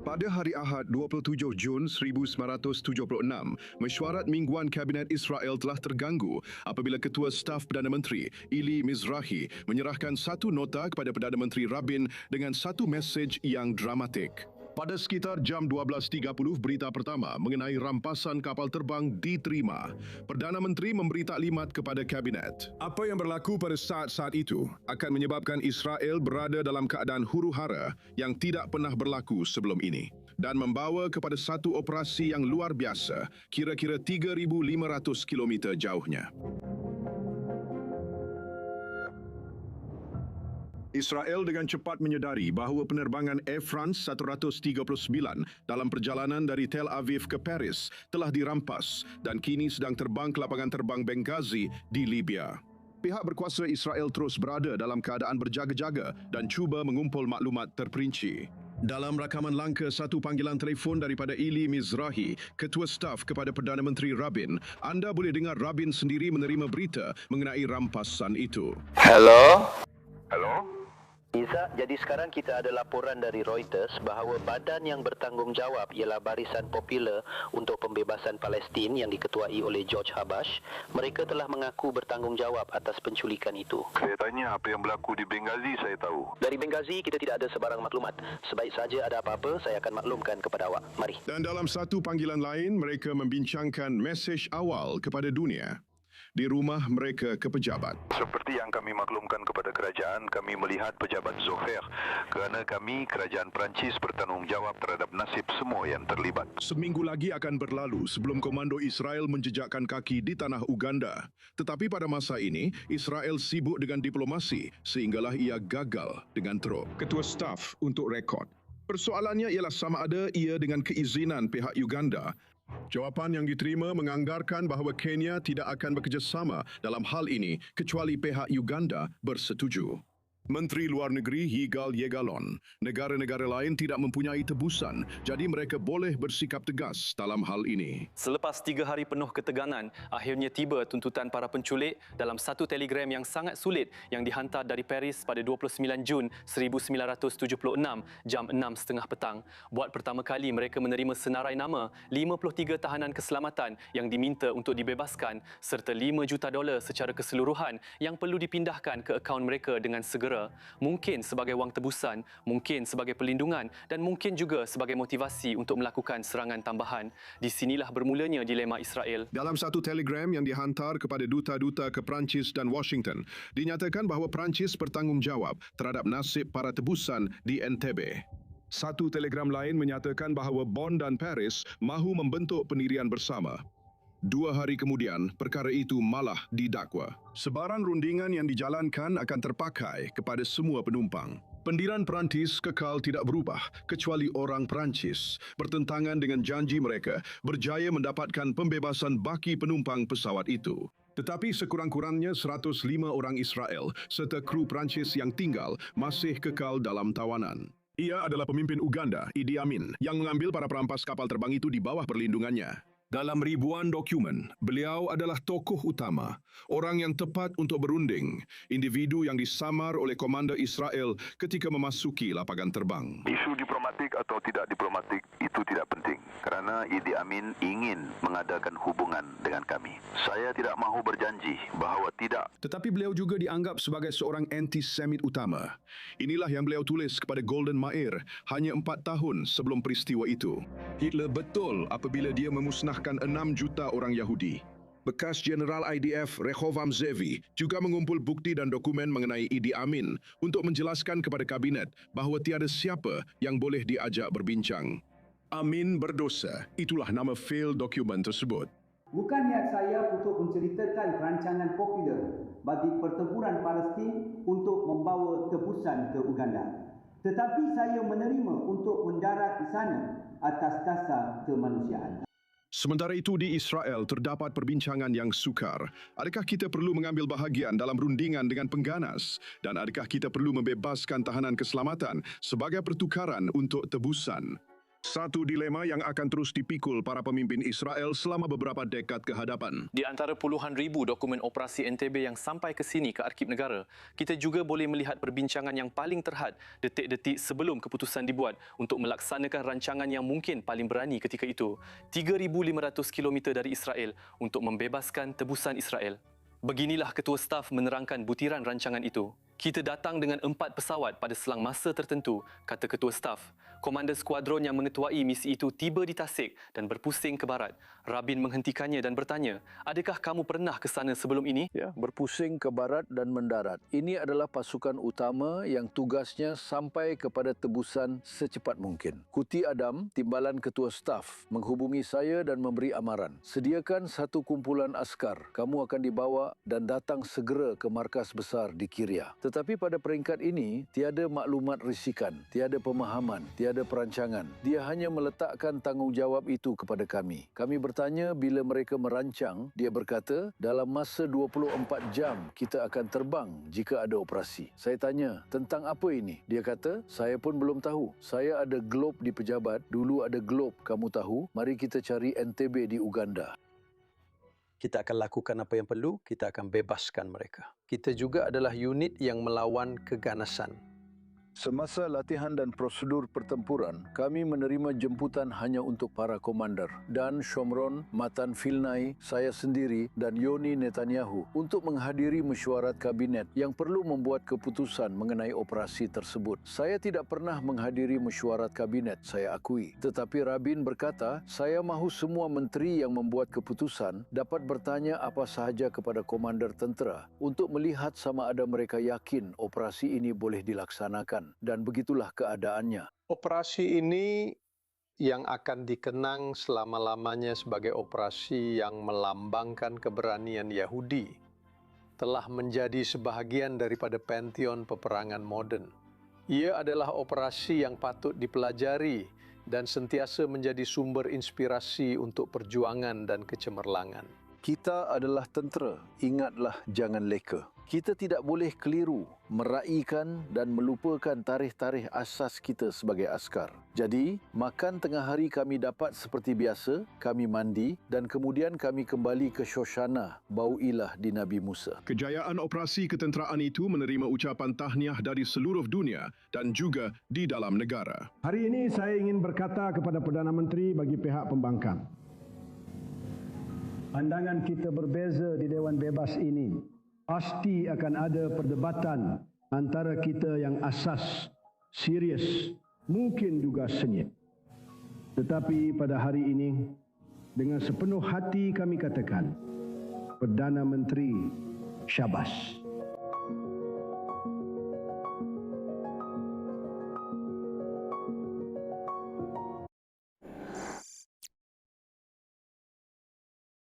Pada hari Ahad 27 Jun 1976, mesyuarat mingguan Kabinet Israel telah terganggu apabila Ketua Staf Perdana Menteri Eli Mizrahi menyerahkan satu nota kepada Perdana Menteri Rabin dengan satu mesej yang dramatik. Pada sekitar jam 12.30, berita pertama mengenai rampasan kapal terbang diterima. Perdana Menteri memberi taklimat kepada Kabinet. Apa yang berlaku pada saat-saat itu akan menyebabkan Israel berada dalam keadaan huru-hara yang tidak pernah berlaku sebelum ini dan membawa kepada satu operasi yang luar biasa, kira-kira 3,500 km jauhnya. Israel dengan cepat menyedari bahawa penerbangan Air France 139 dalam perjalanan dari Tel Aviv ke Paris telah dirampas dan kini sedang terbang ke lapangan terbang Benghazi di Libya. Pihak berkuasa Israel terus berada dalam keadaan berjaga-jaga dan cuba mengumpul maklumat terperinci. Dalam rakaman langka satu panggilan telefon daripada Eli Mizrahi, Ketua Staf kepada Perdana Menteri Rabin, anda boleh dengar Rabin sendiri menerima berita mengenai rampasan itu. Hello? Izzat, jadi sekarang kita ada laporan dari Reuters bahawa badan yang bertanggungjawab ialah Barisan Popular untuk Pembebasan Palestin yang diketuai oleh George Habash. Mereka telah mengaku bertanggungjawab atas penculikan itu. Saya tanya apa yang berlaku di Benghazi, saya tahu. Dari Benghazi, kita tidak ada sebarang maklumat. Sebaik saja ada apa-apa, saya akan maklumkan kepada awak. Mari. Dan dalam satu panggilan lain, mereka membincangkan mesej awal kepada dunia di rumah mereka ke pejabat. Seperti yang kami maklumkan kepada kerajaan, kami melihat pejabat Zoher kerana kami, kerajaan Perancis, bertanggungjawab terhadap nasib semua yang terlibat. Seminggu lagi akan berlalu sebelum komando Israel menjejakkan kaki di tanah Uganda. Tetapi pada masa ini, Israel sibuk dengan diplomasi sehinggalah ia gagal dengan teruk. Ketua Staf untuk rekod. Persoalannya ialah sama ada ia dengan keizinan pihak Uganda. Jawapan yang diterima menganggarkan bahawa Kenya tidak akan bekerjasama dalam hal ini kecuali pihak Uganda bersetuju. Menteri Luar Negeri Yigal Yegalon, negara-negara lain tidak mempunyai tebusan, jadi mereka boleh bersikap tegas dalam hal ini. Selepas 3 hari penuh ketegangan, akhirnya tiba tuntutan para penculik dalam satu telegram yang sangat sulit yang dihantar dari Paris pada 29 Jun 1976 jam 6.30 petang. Buat pertama kali mereka menerima senarai nama 53 tahanan keselamatan yang diminta untuk dibebaskan serta $5 juta secara keseluruhan yang perlu dipindahkan ke akaun mereka dengan segera. Mungkin sebagai wang tebusan, mungkin sebagai perlindungan dan mungkin juga sebagai motivasi untuk melakukan serangan tambahan. Di sinilah bermulanya dilema Israel. Dalam satu telegram yang dihantar kepada duta-duta ke Perancis dan Washington, dinyatakan bahawa Perancis bertanggungjawab terhadap nasib para tebusan di Entebbe. Satu telegram lain menyatakan bahawa Bonn dan Paris mahu membentuk pendirian bersama. 2 hari kemudian, perkara itu malah didakwa. Sebarang rundingan yang dijalankan akan terpakai kepada semua penumpang. Pendirian Perancis kekal tidak berubah kecuali orang Perancis bertentangan dengan janji mereka berjaya mendapatkan pembebasan baki penumpang pesawat itu. Tetapi sekurang-kurangnya 105 orang Israel serta kru Perancis yang tinggal masih kekal dalam tawanan. Ia adalah pemimpin Uganda, Idi Amin, yang mengambil para perampas kapal terbang itu di bawah perlindungannya. Dalam ribuan dokumen, beliau adalah tokoh utama, orang yang tepat untuk berunding, individu yang disamar oleh komando Israel ketika memasuki lapangan terbang. Isu diplomatik atau tidak diplomatik itu tidak penting kerana Idi Amin ingin mengadakan hubungan dengan kami. Saya tidak mahu berjanji bahawa tidak. Tetapi beliau juga dianggap sebagai seorang antisemit utama. Inilah yang beliau tulis kepada Golden Mair hanya 4 tahun sebelum peristiwa itu. Hitler betul apabila dia memusnahkan 6 juta orang Yahudi. Bekas Jeneral IDF Rehovam Zevi juga mengumpul bukti dan dokumen mengenai Idi Amin untuk menjelaskan kepada kabinet bahawa tiada siapa yang boleh diajak berbincang. Amin berdosa, itulah nama fail dokumen tersebut. Bukan niat saya untuk menceritakan rancangan popular bagi pertempuran Palestin untuk membawa tebusan ke Uganda. Tetapi saya menerima untuk mendarat di sana atas dasar kemanusiaan. Sementara itu di Israel terdapat perbincangan yang sukar. Adakah kita perlu mengambil bahagian dalam rundingan dengan pengganas? Dan adakah kita perlu membebaskan tahanan keselamatan sebagai pertukaran untuk tebusan? Satu dilema yang akan terus dipikul para pemimpin Israel selama beberapa dekad ke hadapan. Di antara puluhan ribu dokumen operasi NTB yang sampai ke sini ke Arsip Negara, kita juga boleh melihat perbincangan yang paling terhad detik-detik sebelum keputusan dibuat untuk melaksanakan rancangan yang mungkin paling berani ketika itu, 3,500 km dari Israel untuk membebaskan tebusan Israel. Beginilah Ketua Staf menerangkan butiran rancangan itu. Kita datang dengan 4 pesawat pada selang masa tertentu, kata Ketua Staf. Komander skuadron yang mengetuai misi itu tiba di Tasik dan berpusing ke barat. Rabin menghentikannya dan bertanya, adakah kamu pernah ke sana sebelum ini? Ya, berpusing ke barat dan mendarat. Ini adalah pasukan utama yang tugasnya sampai kepada tebusan secepat mungkin. Kuti Adam, Timbalan Ketua Staf, menghubungi saya dan memberi amaran. Sediakan satu kumpulan askar. Kamu akan dibawa dan datang segera ke markas besar di Kiryah. Tetapi pada peringkat ini, tiada maklumat risikan, tiada pemahaman, tiada perancangan. Dia hanya meletakkan tanggungjawab itu kepada kami. Kami bertanya bila mereka merancang, dia berkata, dalam masa 24 jam kita akan terbang jika ada operasi. Saya tanya, tentang apa ini? Dia kata, saya pun belum tahu. Saya ada globe di pejabat, dulu ada globe, kamu tahu? Mari kita cari NTB di Uganda. Kita akan lakukan apa yang perlu, kita akan bebaskan mereka. Kita juga adalah unit yang melawan keganasan. Semasa latihan dan prosedur pertempuran, kami menerima jemputan hanya untuk para komander. Dan Shomron, Matan Vilnai, saya sendiri dan Yoni Netanyahu untuk menghadiri mesyuarat kabinet yang perlu membuat keputusan mengenai operasi tersebut. Saya tidak pernah menghadiri mesyuarat kabinet, saya akui. Tetapi Rabin berkata, saya mahu semua menteri yang membuat keputusan dapat bertanya apa sahaja kepada komander tentera untuk melihat sama ada mereka yakin operasi ini boleh dilaksanakan. Dan begitulah keadaannya. Operasi ini yang akan dikenang selama-lamanya sebagai operasi yang melambangkan keberanian Yahudi telah menjadi sebahagian daripada pantheon peperangan moden. Ia adalah operasi yang patut dipelajari dan sentiasa menjadi sumber inspirasi untuk perjuangan dan kecemerlangan. Kita adalah tentera, ingatlah jangan leka. Kita tidak boleh keliru, meraihkan dan melupakan tarikh-tarikh asas kita sebagai askar. Jadi, makan tengah hari kami dapat seperti biasa, kami mandi dan kemudian kami kembali ke Shoshana, bau ilah di Nabi Musa. Kejayaan operasi ketenteraan itu menerima ucapan tahniah dari seluruh dunia dan juga di dalam negara. Hari ini saya ingin berkata kepada Perdana Menteri bagi pihak pembangkang. Pandangan kita berbeza di Dewan Bebas ini. Pasti akan ada perdebatan antara kita yang asas, serius, mungkin juga sengit. Tetapi pada hari ini, dengan sepenuh hati kami katakan, Perdana Menteri, syabas.